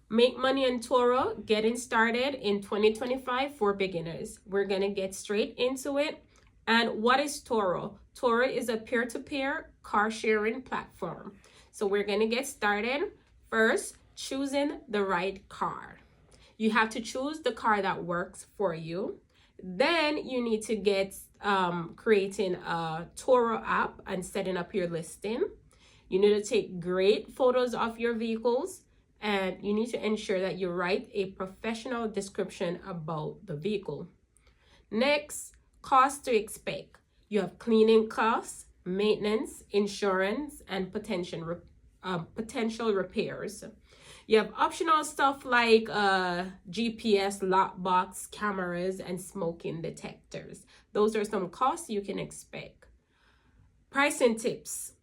Make money on Turo, getting started in 2025 for beginners. We're going to get straight into it. And what is Turo? Turo is a peer-to-peer car sharing platform. So we're going to get started. First, choosing the right car. You have to choose the car that works for you. Then you need to get creating a Turo app and setting up your listing. You need to take great photos of your vehicles, and you need to ensure that you write a professional description about the vehicle. Next, costs to expect. You have cleaning costs, maintenance, insurance, and potential repairs. You have optional stuff like GPS, lockbox, cameras, and smoking detectors. Those are some costs you can expect. Pricing tips.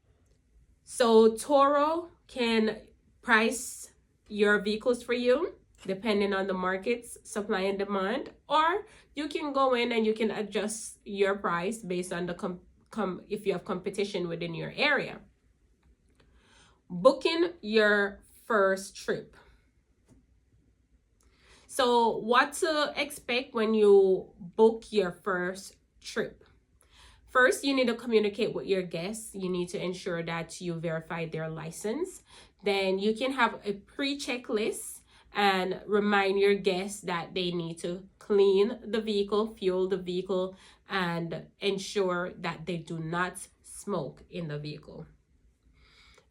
So Turo can price your vehicles for you depending on the market's supply and demand, or you can go in and you can adjust your price based on the if you have competition within your area. Booking your first trip. So what to expect when you book your first trip? First, you need to communicate with your guests. You need to ensure that you verify their license. Then you can have a pre-checklist and remind your guests that they need to clean the vehicle, fuel the vehicle, and ensure that they do not smoke in the vehicle.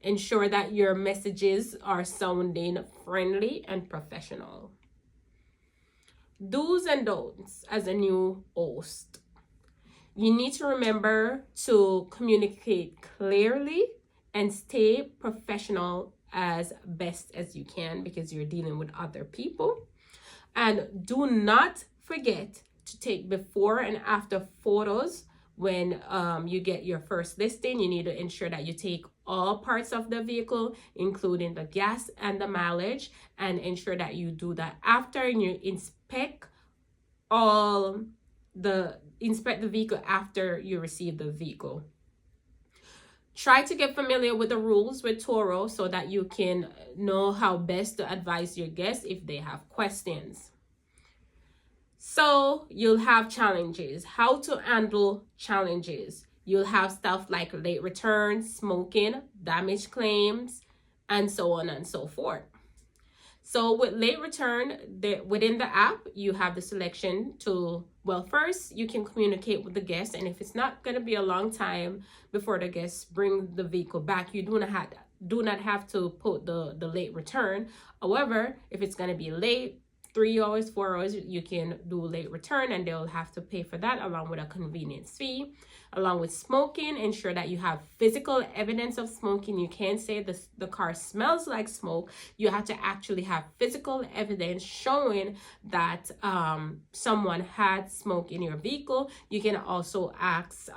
Ensure that your messages are sounding friendly and professional. Do's and don'ts as a new host. You need to remember to communicate clearly and stay professional as best as you can because you're dealing with other people. And do not forget to take before and after photos when you get your first listing. You need to ensure that you take all parts of the vehicle, including the gas and the mileage, and ensure that you do that after, and you inspect the vehicle after you receive the vehicle. Try to get familiar with the rules with Turo so that you can know how best to advise your guests if they have questions. So you'll have challenges. How to handle challenges. You'll have stuff like late returns, smoking, damage claims, and so on and so forth. So with late return, within the app, you have the selection to, well, first you can communicate with the guest, and if it's not going to be a long time before the guests bring the vehicle back, you do not have to put the late return. However, if it's going to be late, 3 hours, 4 hours, you can do late return, and they'll have to pay for that along with a convenience fee. Along with smoking, ensure that you have physical evidence of smoking. You can't say the car smells like smoke. You have to actually have physical evidence showing that someone had smoke in your vehicle. You can also ask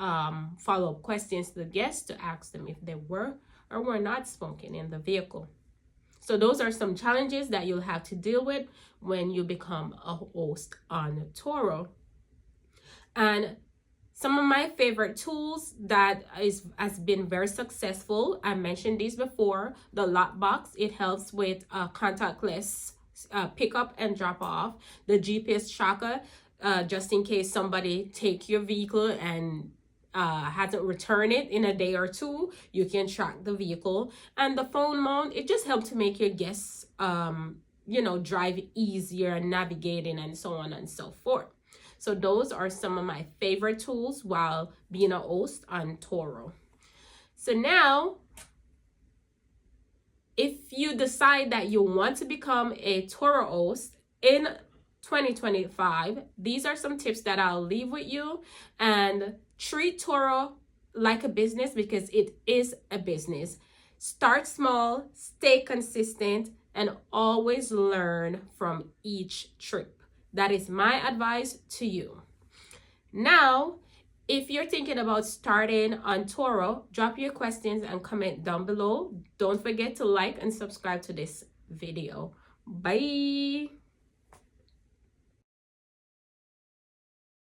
follow-up questions to the guests to ask them if they were or were not smoking in the vehicle. So those are some challenges that you'll have to deal with when you become a host on Turo. And some of my favorite tools that has been very successful, I mentioned these before, the lockbox. It helps with contactless pickup and drop off. The GPS tracker, just in case somebody take your vehicle and hasn't returned it in a day or two, you can track the vehicle. And the phone mount, it just helps to make your guests drive easier, navigating, and so on and so forth. So those are some of my favorite tools while being a host on Turo. So now, if you decide that you want to become a Turo host in 2025, these are some tips that I'll leave with you. And treat Turo like a business because it is a business. Start small, stay consistent, and always learn from each trip. That is my advice to you. Now, if you're thinking about starting on Turo, drop your questions and comment down below. Don't forget to like and subscribe to this video. Bye.